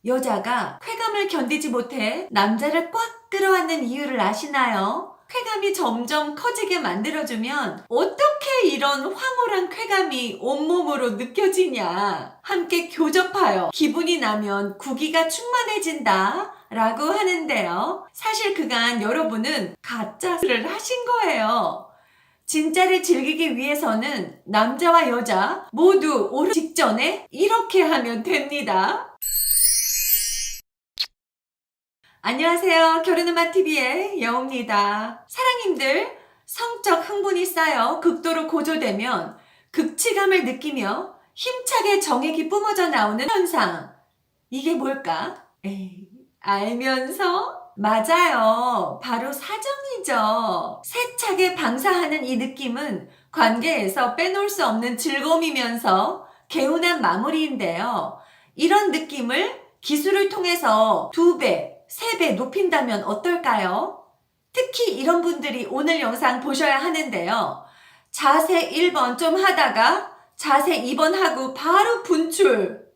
여자가 쾌감을 견디지 못해 남자를 꽉 끌어안는 이유를 아시나요? 쾌감이 점점 커지게 만들어주면 어떻게 이런 황홀한 쾌감이 온몸으로 느껴지냐? 함께 교접하여 기분이 나면 구기가 충만해진다 라고 하는데요. 사실 그간 여러분은 가짜를 하신 거예요. 진짜를 즐기기 위해서는 남자와 여자 모두 오르기 직전에 이렇게 하면 됩니다. 안녕하세요. 결혼음악TV의 여우입니다. 사랑님들, 성적 흥분이 쌓여 극도로 고조되면 극치감을 느끼며 힘차게 정액이 뿜어져 나오는 현상. 이게 뭘까? 에이, 알면서? 맞아요. 바로 사정이죠. 세차게 방사하는 이 느낌은 관계에서 빼놓을 수 없는 즐거움이면서 개운한 마무리인데요. 이런 느낌을 기술을 통해서 2배, 3배 높인다면 어떨까요? 특히 이런 분들이 오늘 영상 보셔야 하는데요. 자세 1번 좀 하다가 자세 2번 하고 바로 분출.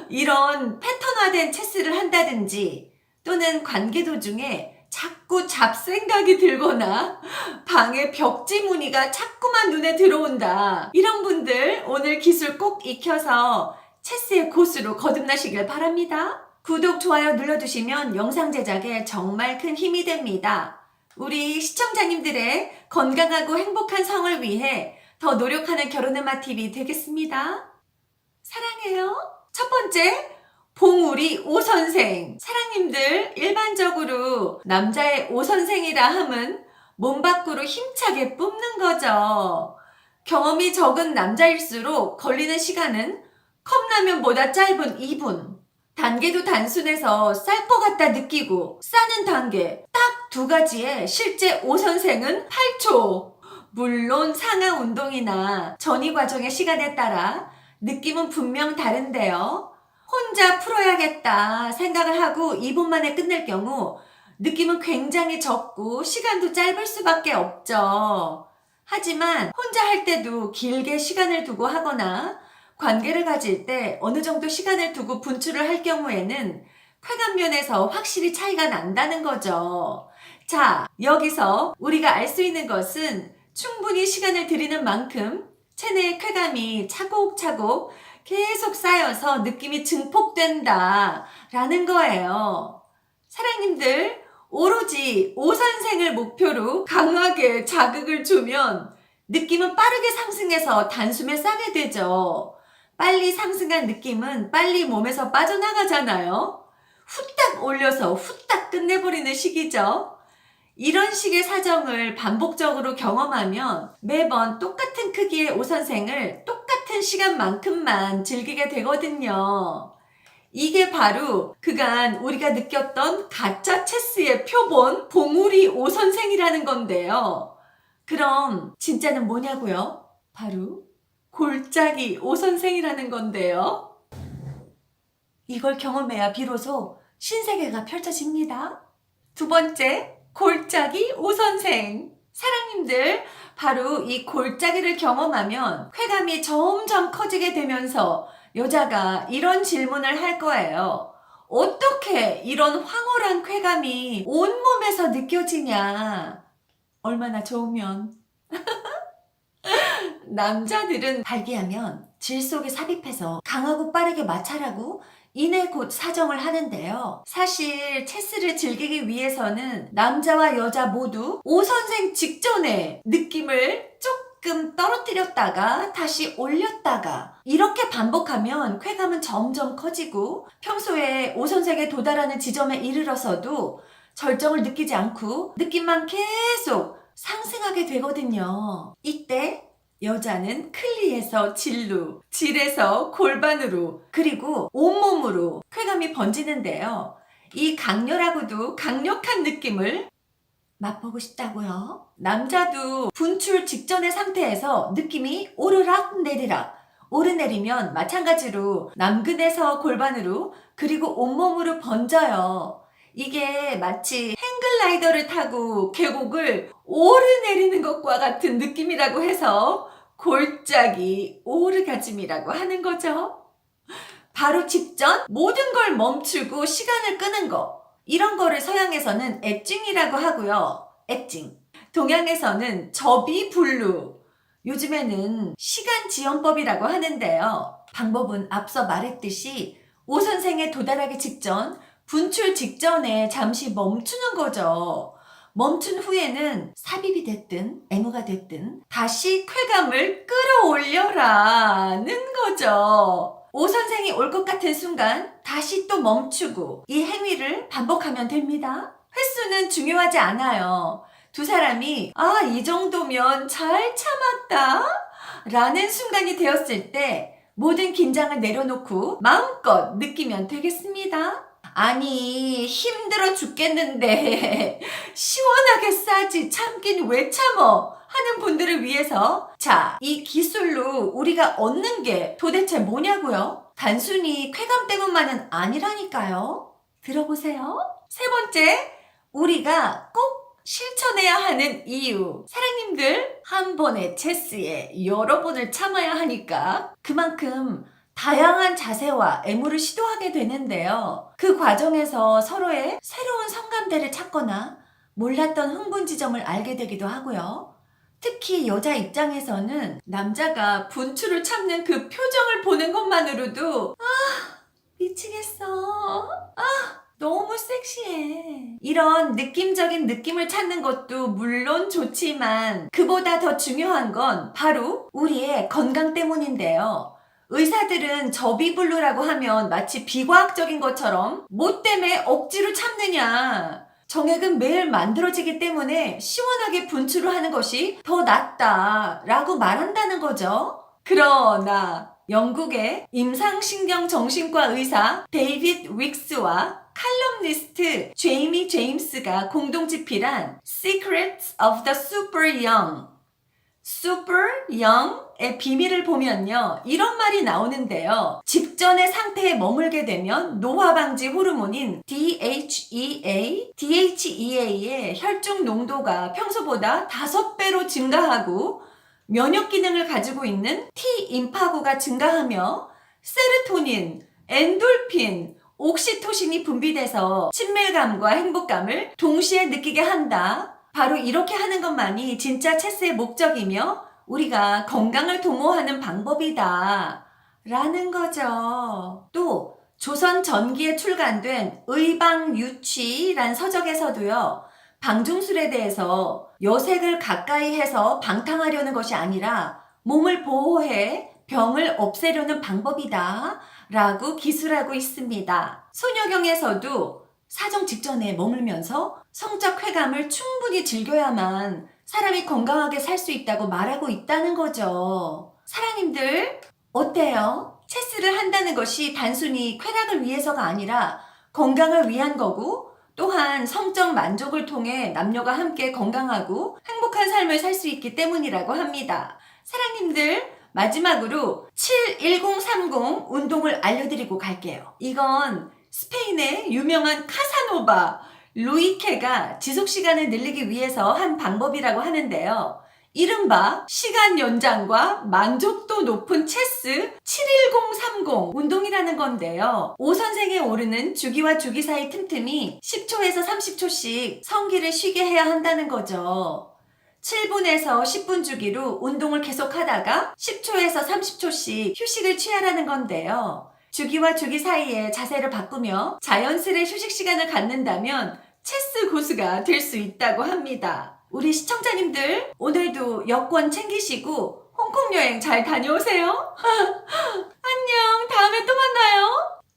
이런 패턴화된 체스를 한다든지 또는 관계 도중에 자꾸 잡생각이 들거나 방에 벽지 무늬가 자꾸만 눈에 들어온다. 이런 분들 오늘 기술 꼭 익혀서 체스의 고수로 거듭나시길 바랍니다. 구독, 좋아요 눌러주시면 영상 제작에 정말 큰 힘이 됩니다. 우리 시청자님들의 건강하고 행복한 성을 위해 더 노력하는 결혼음악TV 되겠습니다. 사랑해요. 첫 번째, 봉우리 오선생. 사랑님들, 일반적으로 남자의 오선생이라 함은 몸 밖으로 힘차게 뿜는 거죠. 경험이 적은 남자일수록 걸리는 시간은 컵라면보다 짧은 2분. 단계도 단순해서 쌀 것 같다 느끼고 싸는 단계 딱 2가지에 실제 오선생은 8초. 물론 상하 운동이나 전이 과정의 시간에 따라 느낌은 분명 다른데요. 혼자 풀어야겠다 생각을 하고 2분 만에 끝낼 경우 느낌은 굉장히 적고 시간도 짧을 수밖에 없죠. 하지만 혼자 할 때도 길게 시간을 두고 하거나 관계를 가질 때 어느 정도 시간을 두고 분출을 할 경우에는 쾌감 면에서 확실히 차이가 난다는 거죠. 자, 여기서 우리가 알 수 있는 것은 충분히 시간을 들이는 만큼 체내의 쾌감이 차곡차곡 계속 쌓여서 느낌이 증폭된다 라는 거예요. 사랑님들, 오로지 오선생을 목표로 강하게 자극을 주면 느낌은 빠르게 상승해서 단숨에 싸게 되죠. 빨리 상승한 느낌은 빨리 몸에서 빠져나가잖아요. 후딱 올려서 후딱 끝내버리는 시기죠. 이런 식의 사정을 반복적으로 경험하면 매번 똑같은 크기의 오선생을 똑같은 시간만큼만 즐기게 되거든요. 이게 바로 그간 우리가 느꼈던 가짜 체스의 표본 봉우리 오선생이라는 건데요. 그럼 진짜는 뭐냐고요? 바로 골짜기 오선생이라는 건데요. 이걸 경험해야 비로소 신세계가 펼쳐집니다. 2번째, 골짜기 오선생. 사랑님들, 바로 이 골짜기를 경험하면 쾌감이 점점 커지게 되면서 여자가 이런 질문을 할 거예요. 어떻게 이런 황홀한 쾌감이 온몸에서 느껴지냐? 얼마나 좋으면. 남자들은 발기하면 질 속에 삽입해서 강하고 빠르게 마찰하고 이내 곧 사정을 하는데요. 사실 체스를 즐기기 위해서는 남자와 여자 모두 오선생 직전에 느낌을 조금 떨어뜨렸다가 다시 올렸다가 이렇게 반복하면 쾌감은 점점 커지고 평소에 오선생에 도달하는 지점에 이르러서도 절정을 느끼지 않고 느낌만 계속 상승하게 되거든요. 이때 여자는 클리에서 질로, 질에서 골반으로, 그리고 온몸으로 쾌감이 번지는데요. 이 강렬하고도 강력한 느낌을 맛보고 싶다고요? 남자도 분출 직전의 상태에서 느낌이 오르락 내리락, 오르내리면 마찬가지로 남근에서 골반으로 그리고 온몸으로 번져요. 이게 마치 행글라이더를 타고 계곡을 오르내리는 것과 같은 느낌이라고 해서 골짜기 오르가즘이라고 하는 거죠. 바로 직전 모든 걸 멈추고 시간을 끄는 거. 이런 거를 서양에서는 엣징이라고 하고요. 엣징. 동양에서는 접이불루. 요즘에는 시간지연법이라고 하는데요. 방법은 앞서 말했듯이 오 선생에 도달하기 직전, 분출 직전에 잠시 멈추는 거죠. 멈춘 후에는 삽입이 됐든 애무가 됐든 다시 쾌감을 끌어올려라는 거죠. 오 선생이 올 것 같은 순간 다시 또 멈추고 이 행위를 반복하면 됩니다. 횟수는 중요하지 않아요. 두 사람이 이 정도면 잘 참았다 라는 순간이 되었을 때 모든 긴장을 내려놓고 마음껏 느끼면 되겠습니다. 아니 힘들어 죽겠는데 시원하게 싸지 참긴 왜 참어 하는 분들을 위해서 자, 이 기술로 우리가 얻는 게 도대체 뭐냐고요? 단순히 쾌감 때문만은 아니라니까요. 들어보세요. 세 번째, 우리가 꼭 실천해야 하는 이유. 사장님들, 한 번의 체스에 여러 번을 참아야 하니까 그만큼 다양한 자세와 애무를 시도하게 되는데요. 그 과정에서 서로의 새로운 성감대를 찾거나 몰랐던 흥분 지점을 알게 되기도 하고요. 특히 여자 입장에서는 남자가 분출을 참는 그 표정을 보는 것만으로도 미치겠어. 너무 섹시해. 이런 느낌적인 느낌을 찾는 것도 물론 좋지만 그보다 더 중요한 건 바로 우리의 건강 때문인데요. 의사들은 접이불루라고 하면 마치 비과학적인 것처럼 뭐 때문에 억지로 참느냐. 정액은 매일 만들어지기 때문에 시원하게 분출을 하는 것이 더 낫다라고 말한다는 거죠. 그러나 영국의 임상신경정신과 의사 데이빗 윅스와 칼럼니스트 제이미 제임스가 공동 집필한 Secrets of the Super Young, Super Young의 비밀을 보면요. 이런 말이 나오는데요. 직전의 상태에 머물게 되면 노화방지 호르몬인 DHEA의 혈중 농도가 평소보다 5배로 증가하고 면역 기능을 가지고 있는 T임파구가 증가하며 세로토닌, 엔돌핀, 옥시토신이 분비돼서 친밀감과 행복감을 동시에 느끼게 한다. 바로 이렇게 하는 것만이 진짜 체스의 목적이며 우리가 건강을 도모하는 방법이다 라는 거죠. 또 조선 전기에 출간된 의방유취란 서적에서도요. 방중술에 대해서 여색을 가까이 해서 방탕하려는 것이 아니라 몸을 보호해 병을 없애려는 방법이다 라고 기술하고 있습니다. 소녀경에서도 사정 직전에 머물면서 성적 쾌감을 충분히 즐겨야만 사람이 건강하게 살 수 있다고 말하고 있다는 거죠. 사랑님들 어때요? 체스를 한다는 것이 단순히 쾌락을 위해서가 아니라 건강을 위한 거고 또한 성적 만족을 통해 남녀가 함께 건강하고 행복한 삶을 살 수 있기 때문이라고 합니다. 사랑님들 마지막으로 71030 운동을 알려드리고 갈게요. 이건 스페인의 유명한 카사노바 루이케가 지속시간을 늘리기 위해서 한 방법이라고 하는데요. 이른바 시간 연장과 만족도 높은 체스 71030 운동이라는 건데요. 오 선생에 오르는 주기와 주기 사이 틈틈이 10초에서 30초씩 성기를 쉬게 해야 한다는 거죠. 7분에서 10분 주기로 운동을 계속하다가 10초에서 30초씩 휴식을 취하라는 건데요. 주기와 주기 사이에 자세를 바꾸며 자연스레 휴식 시간을 갖는다면 체스 고수가 될 수 있다고 합니다. 우리 시청자님들 오늘도 여권 챙기시고 홍콩 여행 잘 다녀오세요. 안녕, 다음에 또 만나요.